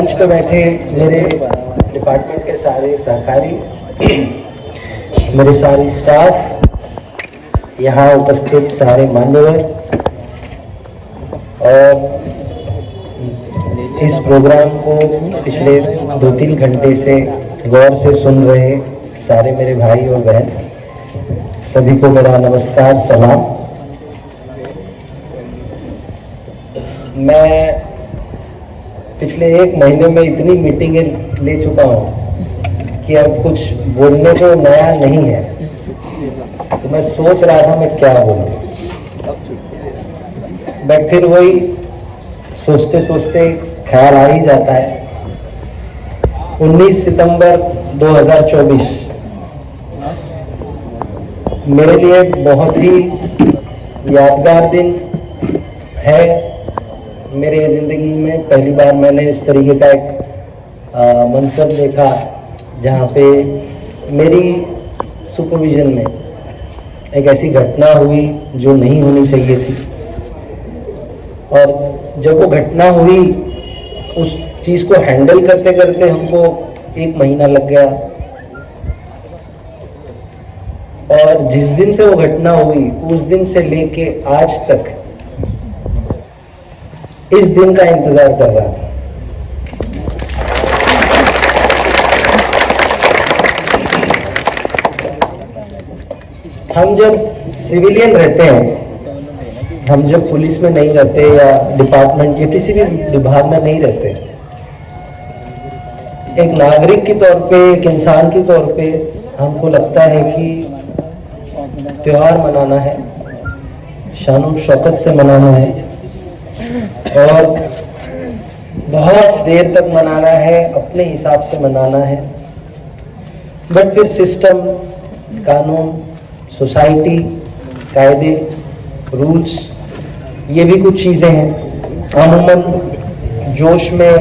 मंच पे बैठे मेरे डिपार्टमेंट के सारे सहकारी, मेरे सारे स्टाफ, यहाँ उपस्थित सारे मान्यवर और इस प्रोग्राम को पिछले 2-3 घंटे से गौर से सुन रहे सारे मेरे भाई और बहन, सभी को मेरा नमस्कार, सलाम। मैं पिछले 1 महीने में इतनी मीटिंगें ले चुका हूँ कि अब कुछ बोलने को नया नहीं है। तो मैं सोच रहा था मैं क्या बोलूँ, बट फिर वही सोचते सोचते ख्याल आ ही जाता है। 19 सितंबर 2024 मेरे लिए बहुत ही यादगार दिन है। मेरे ज़िंदगी में पहली बार मैंने इस तरीके का एक मंजर देखा जहाँ पे मेरी सुपरविजन में एक ऐसी घटना हुई जो नहीं होनी चाहिए थी। और जब वो घटना हुई, उस चीज़ को हैंडल करते करते हमको 1 महीना लग गया। और जिस दिन से वो घटना हुई, उस दिन से लेके आज तक इस दिन का इंतजार कर रहा था। हम जब सिविलियन रहते हैं, हम जब पुलिस में नहीं रहते या डिपार्टमेंट या किसी भी विभाग में नहीं रहते, एक नागरिक के तौर पे, एक इंसान के तौर पे हमको लगता है कि त्योहार मनाना है, शान शौकत से मनाना है और बहुत देर तक मनाना है, अपने हिसाब से मनाना है। बट फिर सिस्टम, कानून, सोसाइटी, कायदे, रूल्स, ये भी कुछ चीज़ें हैं। अमूमन जोश में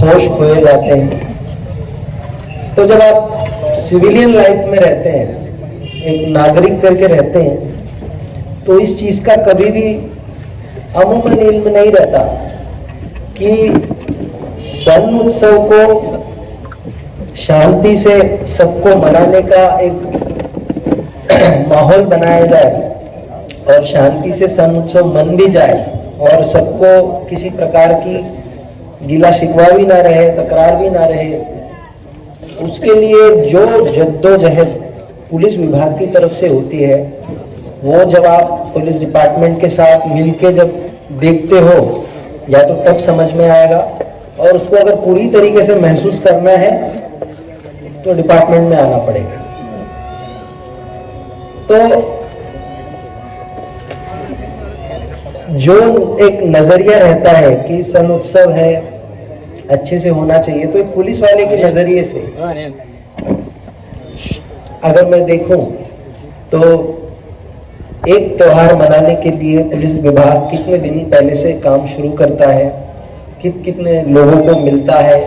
होश खोए जाते हैं। तो जब आप सिविलियन लाइफ में रहते हैं, एक नागरिक करके रहते हैं, तो इस चीज़ का कभी भी अमूमन इल्म नहीं रहता कि सन उत्सव को शांति से सबको मनाने का एक माहौल बनाया जाए और शांति से सन उत्सव मन भी जाए और सबको किसी प्रकार की गिला शिकवा भी ना रहे, तकरार भी ना रहे। उसके लिए जो जद्दोजहद पुलिस विभाग की तरफ से होती है, वो जब आप पुलिस डिपार्टमेंट के साथ मिलके जब देखते हो, या तो तब समझ में आएगा, और उसको अगर पूरी तरीके से महसूस करना है तो डिपार्टमेंट में आना पड़ेगा। तो जो एक नजरिया रहता है कि सन उत्सव है, अच्छे से होना चाहिए, तो एक पुलिस वाले के नजरिए से अगर मैं देखूं तो एक त्योहार मनाने के लिए पुलिस विभाग कितने दिन पहले से काम शुरू करता है, कितने लोगों को मिलता है,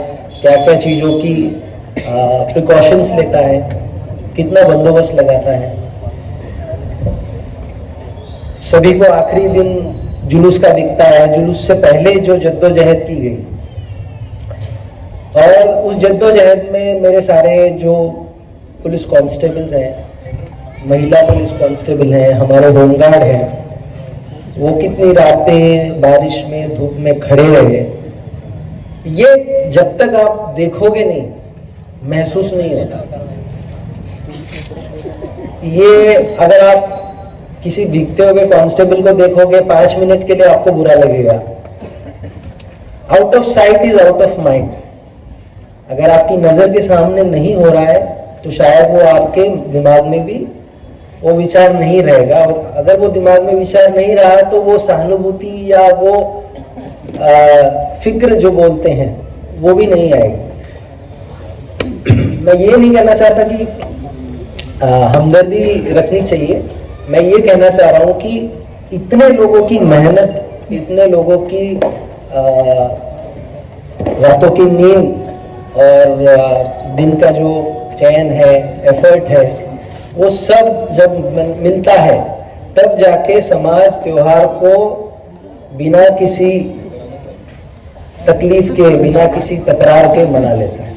क्या क्या चीज़ों की प्रिकॉशंस लेता है, कितना बंदोबस्त लगाता है। सभी को आखिरी दिन जुलूस का दिखता है, जुलूस से पहले जो जद्दोजहद की गई, और उस जद्दोजहद में मेरे सारे जो पुलिस कांस्टेबल्स हैं, महिला पुलिस कांस्टेबल हैं, हमारे होमगार्ड हैं, वो कितनी रातें बारिश में, धूप में खड़े रहे। ये जब तक आप देखोगे नहीं, महसूस नहीं होता। ये अगर आप किसी भीगते हुए कांस्टेबल को देखोगे 5 मिनट के लिए, आपको बुरा लगेगा। Out of site is out of mind. अगर आपकी नजर के सामने नहीं हो रहा है तो शायद वो आपके दिमाग में भी वो विचार नहीं रहेगा, और अगर वो दिमाग में विचार नहीं रहा तो वो सहानुभूति या वो फिक्र जो बोलते हैं वो भी नहीं आएगी। मैं ये नहीं कहना चाहता कि हमदर्दी रखनी चाहिए। मैं ये कहना चाह रहा हूँ कि इतने लोगों की मेहनत, इतने लोगों की रातों की नींद और दिन का जो चयन है, एफर्ट है, वो सब जब मिलता है तब जाके समाज त्योहार को बिना किसी तकलीफ के, बिना किसी तकरार के मना लेता है।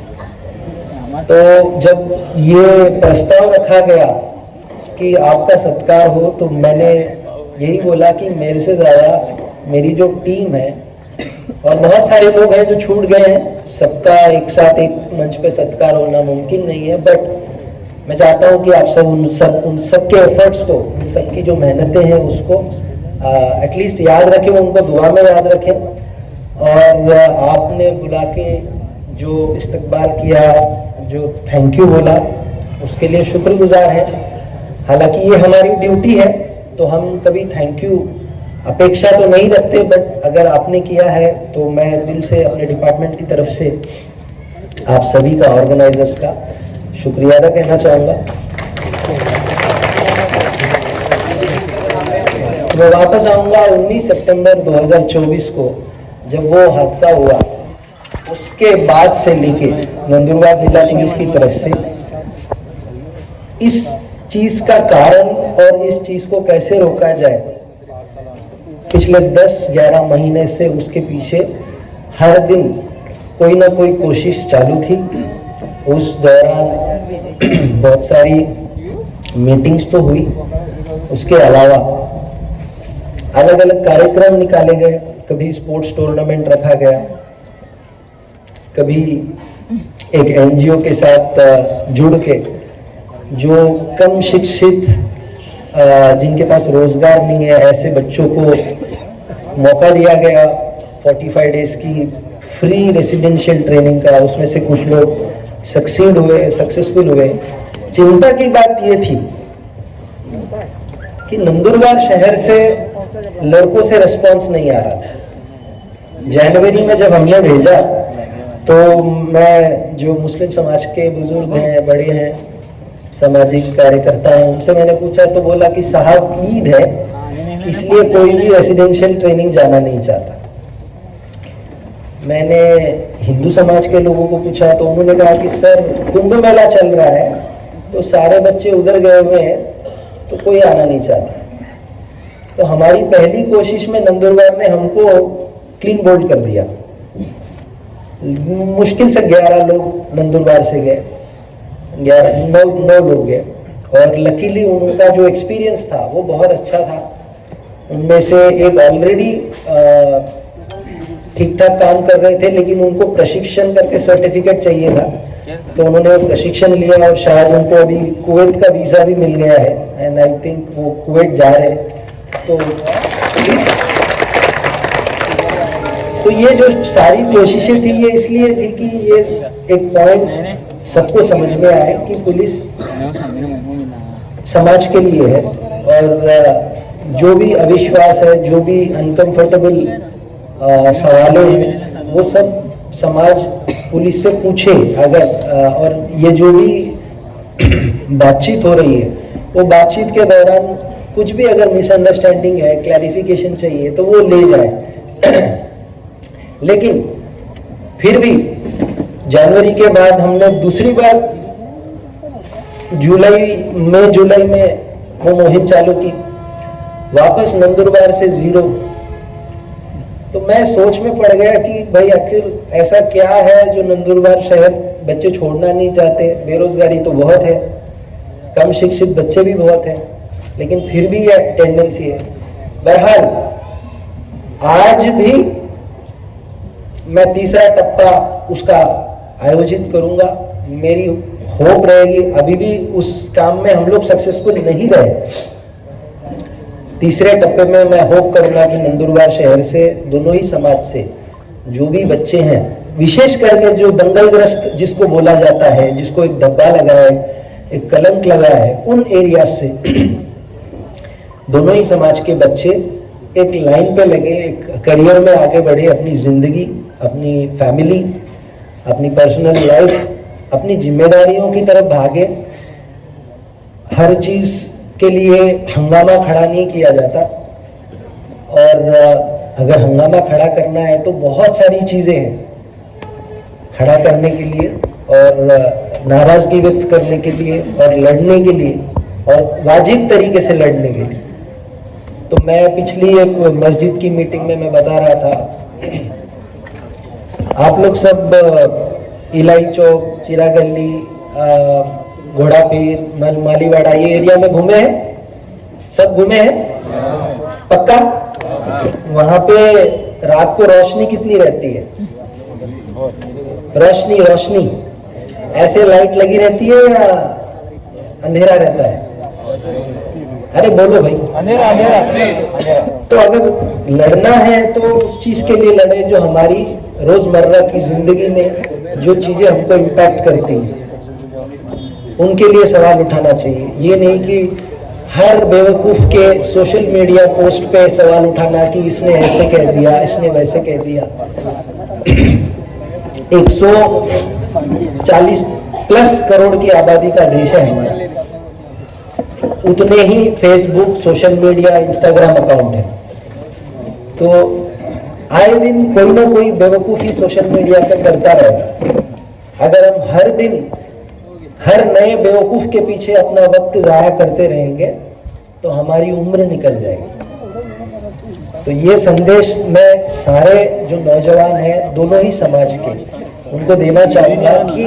तो जब ये प्रस्ताव रखा गया कि आपका सत्कार हो, तो मैंने यही बोला कि मेरे से ज़्यादा मेरी जो टीम है और बहुत सारे लोग हैं जो छूट गए हैं, सबका एक साथ एक मंच पे सत्कार होना मुमकिन नहीं है, बट मैं चाहता हूं कि आप सब उन सब के एफर्ट्स को, उन सब की जो मेहनतें हैं उसको एटलीस्ट याद रखें, उनको दुआ में याद रखें। और आपने बुला के जो इस्तकबाल किया, जो थैंक यू बोला, उसके लिए शुक्रगुजार हैं। हालांकि ये हमारी ड्यूटी है, तो हम कभी थैंक यू अपेक्षा तो नहीं रखते, बट अगर आपने किया है तो मैं दिल से अपने डिपार्टमेंट की तरफ से आप सभी का, ऑर्गेनाइजर्स का शुक्रिया अदा कहना चाहूँगा। मैं वापस आऊँगा 19 सितंबर 2024 को, जब वो हादसा हुआ, उसके बाद से लेके नंदुरबार जिला पुलिस की तरफ से इस चीज का कारण और इस चीज को कैसे रोका जाए, पिछले 10-11 महीने से उसके पीछे हर दिन कोई ना कोई कोशिश चालू थी। उस दौरान बहुत सारी मीटिंग्स तो हुई, उसके अलावा अलग अलग कार्यक्रम निकाले गए। कभी स्पोर्ट्स टूर्नामेंट रखा गया, कभी एक एनजीओ के साथ जुड़ के जो कम शिक्षित, जिनके पास रोजगार नहीं है, ऐसे बच्चों को मौका दिया गया 45 डेज की फ्री रेसिडेंशियल ट्रेनिंग का। उसमें से कुछ लोग सक्सीड हुए, सक्सेसफुल हुए। चिंता की बात ये थी कि नंदुरबार शहर से लड़कों से रिस्पांस नहीं आ रहा था। जनवरी में जब हमने भेजा तो मैं, जो मुस्लिम समाज के बुजुर्ग हैं, बड़े हैं, सामाजिक कार्यकर्ता हैं, उनसे मैंने पूछा तो बोला कि साहब ईद है, इसलिए कोई भी रेसिडेंशियल ट्रेनिंग जाना नहीं चाहता। मैंने हिंदू समाज के लोगों को पूछा तो उन्होंने कहा कि सर कुंभ मेला चल रहा है तो सारे बच्चे उधर गए हुए हैं, तो कोई आना नहीं चाहता। तो हमारी पहली कोशिश में नंदुरबार ने हमको क्लीन बोल्ड कर दिया। मुश्किल से 11 लोग नंदुरबार से गए, 9 लोग गए, और लकीली उनका जो एक्सपीरियंस था वो बहुत अच्छा था। उनमें से एक ऑलरेडी ठीक ठाक काम कर रहे थे, लेकिन उनको प्रशिक्षण करके सर्टिफिकेट चाहिए था, तो उन्होंने प्रशिक्षण लिया और शायद उनको अभी कुवैत का वीजा भी मिल गया है, एंड आई थिंक वो कुवैत जा रहे हैं। तो ये जो सारी कोशिशें थी, ये इसलिए थी कि ये एक पॉइंट सबको समझ में आए कि पुलिस समाज के लिए है, और जो भी अविश्वास है, जो भी अनकंफर्टेबल सवालें हैं, वो सब समाज पुलिस से पूछे अगर, और ये जो भी बातचीत हो रही है, वो बातचीत के दौरान कुछ भी अगर मिसअंडरस्टैंडिंग है, क्लैरिफिकेशन चाहिए, तो वो ले जाए। लेकिन फिर भी जनवरी के बाद हमने दूसरी बार जुलाई में वो मुहिम चालू की, वापस नंदुरबार से 0। तो मैं सोच में पड़ गया कि भाई आखिर ऐसा क्या है जो नंदुरबार शहर बच्चे छोड़ना नहीं चाहते। बेरोजगारी तो बहुत है, कम शिक्षित बच्चे भी बहुत हैं, लेकिन फिर भी यह टेंडेंसी है। बहरहाल आज भी मैं तीसरा टप्पा उसका आयोजित करूंगा। मेरी होप रहेगी, अभी भी उस काम में हम लोग सक्सेसफुल नहीं रहे। तीसरे टप्पे में मैं होप करूंगा कि नंदुरबार शहर से, दोनों ही समाज से जो भी बच्चे हैं, विशेष करके जो दंगलग्रस्त जिसको बोला जाता है, जिसको एक धब्बा लगा है, एक कलंक लगा है, उन एरिया से दोनों ही समाज के बच्चे एक लाइन पे लगे, एक करियर में आगे बढ़े, अपनी जिंदगी, अपनी फैमिली, अपनी पर्सनल लाइफ, अपनी जिम्मेदारियों की तरफ भागे। हर चीज के लिए हंगामा खड़ा नहीं किया जाता, और अगर हंगामा खड़ा करना है तो बहुत सारी चीजें हैं खड़ा करने के लिए, और नाराजगी व्यक्त करने के लिए, और लड़ने के लिए, और वाजिब तरीके से लड़ने के लिए। तो मैं पिछली एक मस्जिद की मीटिंग में मैं बता रहा था आप लोग सब इलाई चौक, चिरागली, घोड़ापीर, मालीवाड़ा, ये एरिया में घूमे हैं? सब घूमे हैं? पक्का? वहां पे रात को रोशनी कितनी रहती है? रोशनी ऐसे लाइट लगी रहती है या अंधेरा रहता है? अरे बोलो भाई। अंधेरा। तो अगर लड़ना है तो उस चीज के लिए लड़े जो हमारी रोजमर्रा की जिंदगी में जो चीजें हमको इम्पैक्ट करती हैं, उनके लिए सवाल उठाना चाहिए। ये नहीं कि हर बेवकूफ के सोशल मीडिया पोस्ट पे सवाल उठाना कि इसने ऐसे कह दिया, इसने वैसे कह दिया। 140 प्लस करोड़ की आबादी का देश है हमारा, उतने ही Facebook, social media, Instagram account है। तो आए दिन कोई ना कोई बेवकूफी सोशल मीडिया पे करता रहेगा। अगर हम हर दिन हर नए बेवकूफ के पीछे अपना वक्त जाया करते रहेंगे तो हमारी उम्र निकल जाएगी। तो ये संदेश मैं सारे जो नौजवान हैं, दोनों ही समाज के, उनको देना चाहूंगा कि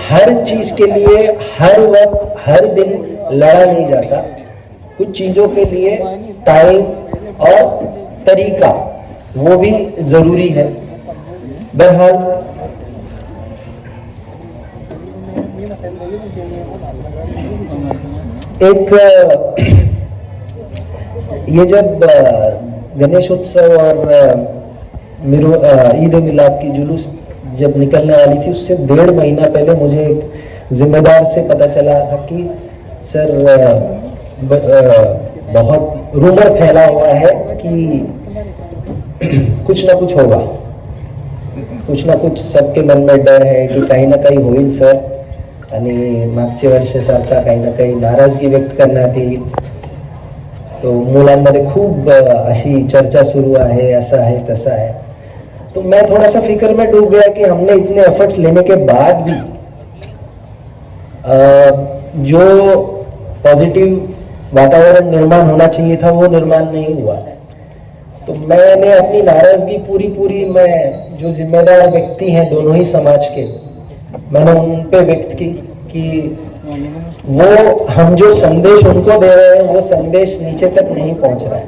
हर चीज के लिए हर वक्त हर दिन लड़ा नहीं जाता। कुछ चीजों के लिए टाइम और तरीका वो भी जरूरी है। बहरहाल एक ये जब गणेश उत्सव और ईद मिलाद की जुलूस जब निकलने वाली थी, उससे 1.5 महीना पहले मुझे एक जिम्मेदार से पता चला था कि सर बहुत रूमर फैला हुआ है कि कुछ ना कुछ होगा, कुछ ना कुछ सबके मन में डर है की काही ना काही होईल सर, आणि मागच्या वर्षासारखा काही ना काही नाराजगी व्यक्त करण्यात येईल। तो मुलांमध्ये खूप अशी चर्चा सुरू आहे, असं आहे तसं आहे। तो मैं थोड़ा सा फिक्र में डूब गया कि हमने इतने एफर्ट्स लेने के बाद भी जो पॉजिटिव वातावरण निर्माण होना चाहिए था वो निर्माण नहीं हुआ। तो मैंने अपनी नाराजगी पूरी मैं जो जिम्मेदार व्यक्ति हैं दोनों ही समाज के, मैंने उन पे व्यक्त की कि वो हम जो संदेश उनको दे रहे हैं वो संदेश नीचे तक नहीं पहुंच रहा है,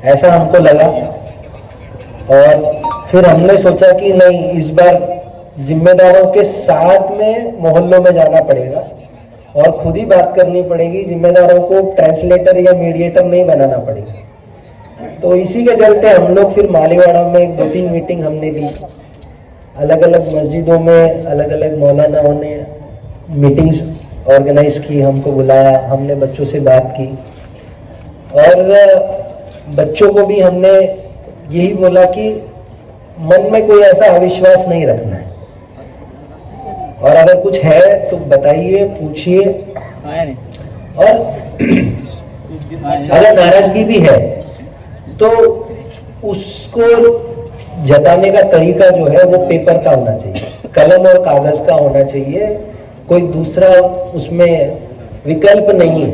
ऐसा हमको लगा। और फिर हमने सोचा कि नहीं, इस बार जिम्मेदारों के साथ में मोहल्लों में जाना पड़ेगा और खुद ही बात करनी पड़ेगी। जिम्मेदारों को ट्रांसलेटर या मीडिएटर नहीं बनाना पड़ेगा। तो इसी के चलते हम लोग फिर मालीवाड़ा में 2-3 मीटिंग हमने ली, अलग अलग मस्जिदों में अलग अलग मौलानाओं ने मीटिंग्स ऑर्गेनाइज की, हमको बुलाया, हमने बच्चों से बात की और बच्चों को भी हमने यही बोला कि मन में कोई ऐसा अविश्वास नहीं रखना है और अगर कुछ है तो बताइए, पूछिए। और अगर नाराजगी भी है तो उसको जताने का तरीका जो है वो पेपर का होना चाहिए, कलम और कागज का होना चाहिए, कोई दूसरा उसमें विकल्प नहीं है।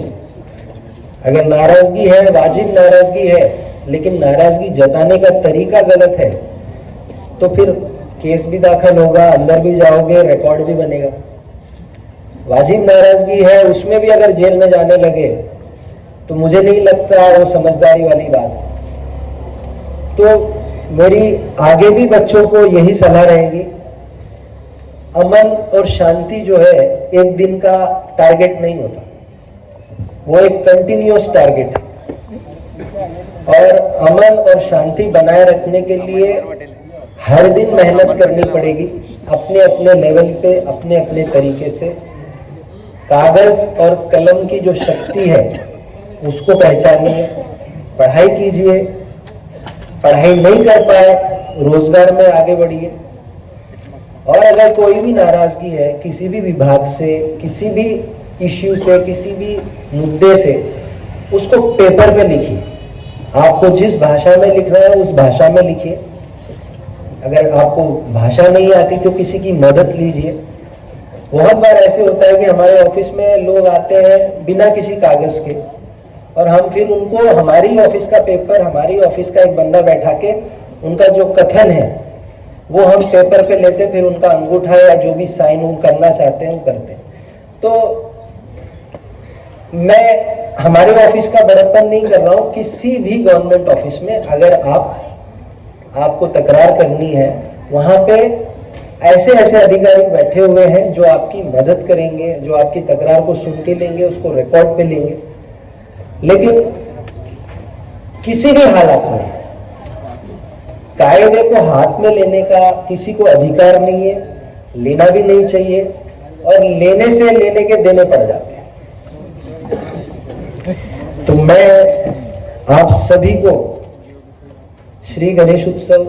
अगर नाराजगी है, वाजिब नाराजगी है, लेकिन नाराजगी जताने का तरीका गलत है तो फिर केस भी दाखिल होगा, अंदर भी जाओगे, रिकॉर्ड भी बनेगा। वाजिब नाराजगी है, उसमें भी अगर जेल में जाने लगे तो मुझे नहीं लगता वो समझदारी वाली बात है। तो मेरी आगे भी बच्चों को यही सलाह रहेगी, अमन और शांति जो है एक दिन का टारगेट नहीं होता, वो एक कंटिन्यूअस टारगेट है। और अमन और शांति बनाए रखने के लिए हर दिन मेहनत करनी पड़ेगी, अपने अपने लेवल पे, अपने अपने तरीके से। कागज और कलम की जो शक्ति है उसको पहचानिए, पढ़ाई कीजिए, पढ़ाई नहीं कर पाए रोजगार में आगे बढ़िए। और अगर कोई भी नाराजगी है किसी भी विभाग से, किसी भी इश्यू से, किसी भी मुद्दे से, उसको पेपर पे लिखिए। आपको जिस भाषा में लिखना है उस भाषा में लिखिए। अगर आपको भाषा नहीं आती तो किसी की मदद लीजिए। बहुत बार ऐसे होता है कि हमारे ऑफिस में लोग आते हैं बिना किसी कागज के, और हम फिर उनको हमारी ऑफिस का पेपर, हमारी ऑफिस का एक बंदा बैठा के उनका जो कथन है वो हम पेपर पे लेते, फिर उनका अंगूठा या जो भी साइन वो करना चाहते हैं वो करते हैं। तो मैं हमारे ऑफिस का बड़प्पन नहीं कर रहा हूं, किसी भी गवर्नमेंट ऑफिस में अगर आपको तकरार करनी है, वहां पे ऐसे ऐसे अधिकारी बैठे हुए हैं जो आपकी मदद करेंगे, जो आपकी तकरार को सुन के लेंगे, उसको रिकॉर्ड पे लेंगे। लेकिन किसी भी हालत में कायदे को हाथ में लेने का किसी को अधिकार नहीं है, लेना भी नहीं चाहिए, और लेने से लेने के देने पड़ जाते हैं। तो मैं आप सभी को श्री गणेश उत्सव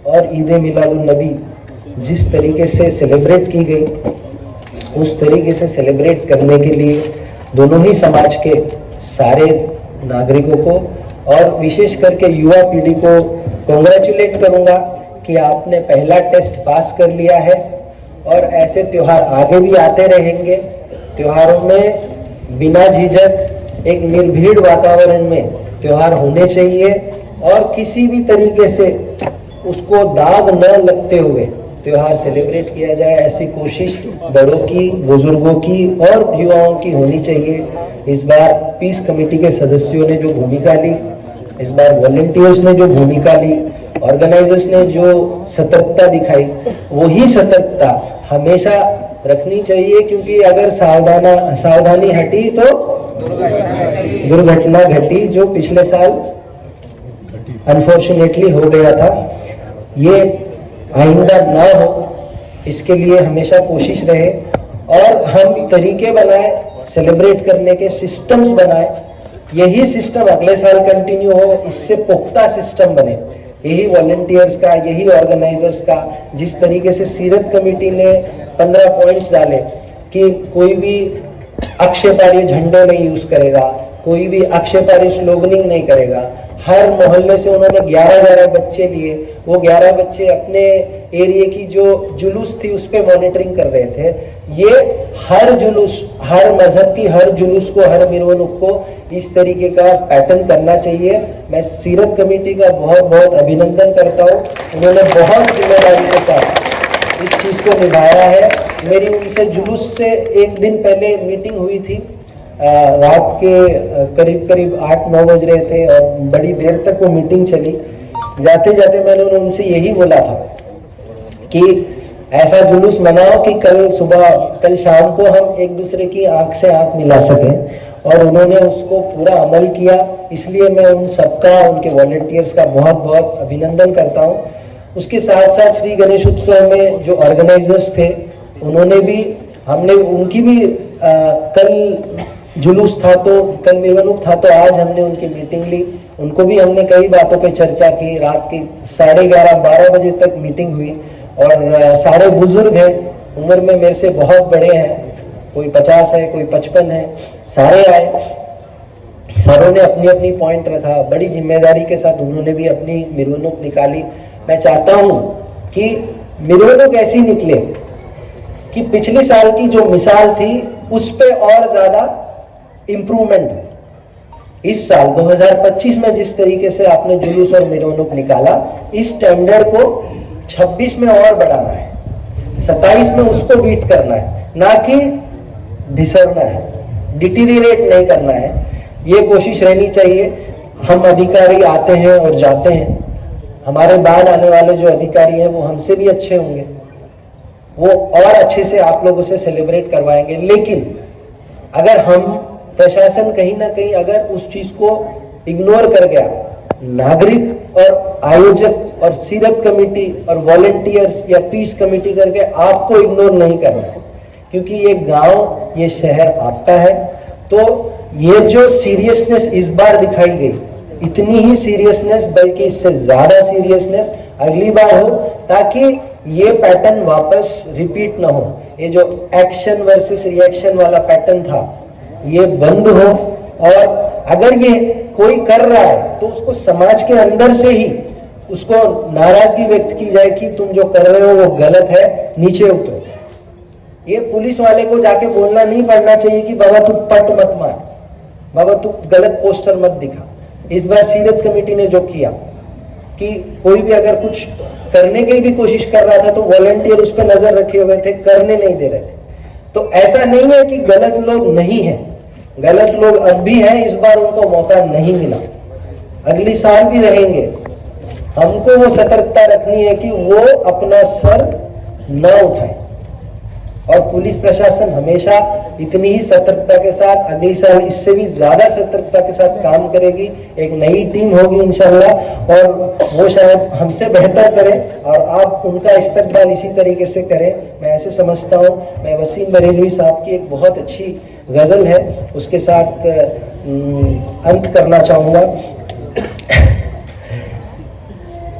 और ईद ए मिलादुन नबी जिस तरीके से सेलिब्रेट की गई, उस तरीके से सेलिब्रेट करने के लिए दोनों ही समाज के सारे नागरिकों को और विशेष करके युवा पीढ़ी को कॉन्ग्रेचुलेट करूंगा कि आपने पहला टेस्ट पास कर लिया है, और ऐसे त्योहार आगे भी आते रहेंगे। त्योहारों में बिना झिझक एक निर्भीड़ वातावरण में त्योहार होने चाहिए, और किसी भी तरीके से उसको दाग न लगते हुए त्योहार सेलिब्रेट किया जाए, ऐसी कोशिश बड़ों की, बुजुर्गों की और युवाओं की होनी चाहिए। इस बार पीस कमेटी के सदस्यों ने जो भूमिका ली, इस बार वॉलंटियर्स ने जो भूमिका ली, ऑर्गेनाइजर्स ने जो सतर्कता दिखाई, वही सतर्कता हमेशा रखनी चाहिए, क्योंकि अगर सावधानी हटी तो दुर्घटना घटी, जो पिछले साल अनफॉर्चुनेटली हो गया था। ये आइंदा ना हो, इसके लिए हमेशा कोशिश रहे, और हम तरीके बनाए, सेलिब्रेट करने के सिस्टम्स बनाए। यही सिस्टम अगले साल कंटिन्यू हो, इससे पुख्ता सिस्टम बने। यही वॉलंटियर्स का, यही ऑर्गेनाइजर्स का, जिस तरीके से सीरत कमेटी ने 15 पॉइंट्स डाले कि कोई भी आक्षेपार्ह झंडे नहीं यूज करेगा, कोई भी आक्षेपार्ह स्लोगनिंग नहीं करेगा। हर मोहल्ले से उन्होंने 11 बच्चे लिए, वो 11 बच्चे अपने एरिया की जो जुलूस थी उस पर मॉनिटरिंग कर रहे थे। ये हर जुलूस, हर मजहब की हर जुलूस को, हर मिरवनुक को इस तरीके का पैटर्न करना चाहिए। मैं सीरत कमेटी का बहुत बहुत अभिनंदन करता हूँ, उन्होंने बहुत जिम्मेदारी के साथ इस चीज को निभाया है। मेरी उनसे जुलूस से एक दिन पहले मीटिंग हुई थी, रात के करीब 8-9 बज रहे थे और बड़ी देर तक वो मीटिंग चली। जाते जाते मैंने उनसे यही बोला था कि ऐसा जुलूस मनाओ कि कल शाम को हम एक दूसरे की आंख से आंख मिला सकें, और उन्होंने उसको पूरा अमल किया। इसलिए मैं उन सबका, उनके वॉलंटियर्स का बहुत बहुत अभिनंदन करता हूँ। उसके साथ साथ श्री गणेश उत्सव में जो ऑर्गेनाइजर्स थे, उन्होंने भी, हमने उनकी भी कल जुलूस था तो, कल मिरवनुक था तो आज हमने उनकी मीटिंग ली। उनको भी हमने कई बातों पे चर्चा की। रात के 11:30-12 बजे तक मीटिंग हुई, और सारे बुजुर्ग हैं, उम्र में मेरे से बहुत बड़े हैं, कोई 50 है, कोई 55 है, सारे आए। सारों ने अपनी अपनी पॉइंट रखा, बड़ी जिम्मेदारी के साथ उन्होंने भी अपनी मिरवनुक निकाली। मैं चाहता हूं कि मिरवनुक ऐसी निकले कि पिछले साल की जो मिसाल थी उस पे और ज्यादा इम्प्रूवमेंट हो। इस साल 2025 में जिस तरीके से आपने जुलूस और मिरवनुक निकाला, इस स्टैंडर्ड को 26 में और बढ़ाना है, 27 में उसको बीट करना है, ना कि ढिसरना है, डिटीरिएट नहीं करना है। ये कोशिश रहनी चाहिए। हम अधिकारी आते हैं और जाते हैं, हमारे बाद आने वाले जो अधिकारी हैं वो हमसे भी अच्छे होंगे, वो और अच्छे से आप लोगों से सेलिब्रेट करवाएंगे। लेकिन अगर हम प्रशासन कहीं ना कहीं अगर उस चीज को इग्नोर कर गया, नागरिक और आयोजक और सीरत कमेटी और वॉलंटियर्स या पीस कमेटी करके आपको इग्नोर नहीं करना है, क्योंकि ये गांव, ये शहर आपका है। तो ये जो सीरियसनेस इस बार दिखाई गई, इतनी ही सीरियसनेस, बल्कि इससे ज्यादा सीरियसनेस अगली बार हो, ताकि ये पैटर्न वापस रिपीट ना हो। ये जो एक्शन वर्सेस रिएक्शन वाला पैटर्न था, ये बंद हो। और अगर ये कोई कर रहा है तो उसको समाज के अंदर से ही उसको नाराजगी व्यक्त की जाए कि तुम जो कर रहे हो वो गलत है, नीचे उतरो। ये पुलिस वाले को जाके बोलना नहीं पड़ना चाहिए कि बाबा तू पट मत मार, बाबा तू गलत पोस्टर मत दिखा। इस बार सीरत कमेटी ने जो किया, कि कोई भी अगर कुछ करने की भी कोशिश कर रहा था तो वॉलंटियर उस पर नजर रखे हुए थे, करने नहीं दे रहे थे। तो ऐसा नहीं है कि गलत लोग नहीं हैं, गलत लोग अब भी हैं, इस बार उनको मौका नहीं मिला, अगली साल भी रहेंगे। हमको वो सतर्कता रखनी है कि वो अपना सर न उठाए, और पुलिस प्रशासन हमेशा इतनी ही सतर्कता के साथ अगली साल इससे भी ज्यादा सतर्कता के साथ काम करेगी। एक नई टीम होगी इंशाल्लाह, और वो शायद हमसे बेहतर करें और आप उनका इस्तकबाल इसी तरीके से करें। मैं ऐसे समझता हूँ। मैं वसीम बरेलवी साहब की एक बहुत अच्छी गजल है, उसके साथ अंत करना चाहूँगा।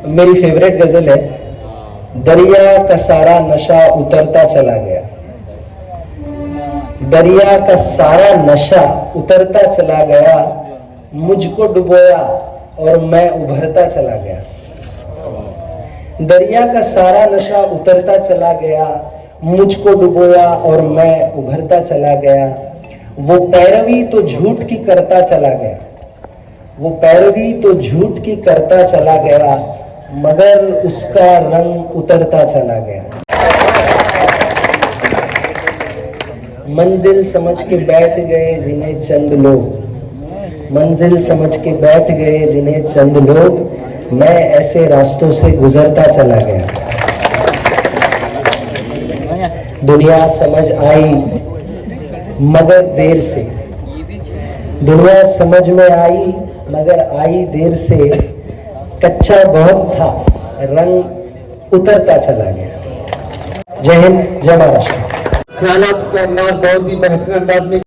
मेरी फेवरेट गजल है, दरिया का सारा नशा उतरता चला गया, दरिया का सारा नशा उतरता चला गया, मुझको डुबोया और मैं उभरता चला गया। दरिया का सारा नशा उतरता चला गया, मुझको डुबोया और मैं उभरता चला गया। वो पैरवी तो झूठ की करता चला गया, वो पैरवी तो झूठ की करता चला गया, मगर उसका रंग उतरता चला गया। मंजिल समझ के बैठ गए जिन्हें चंद लोग, मंजिल समझ के बैठ गए जिन्हें चंद लोग, मैं ऐसे रास्तों से गुजरता चला गया। दुनिया समझ आई मगर देर से, दुनिया समझ में आई मगर आई देर से, कच्चा बहुत था रंग उतरता चला गया। जय हिंद, जय महाराष्ट्र। ख्यालात का अंदाज बहुत ही बेहतरीन अंदाज में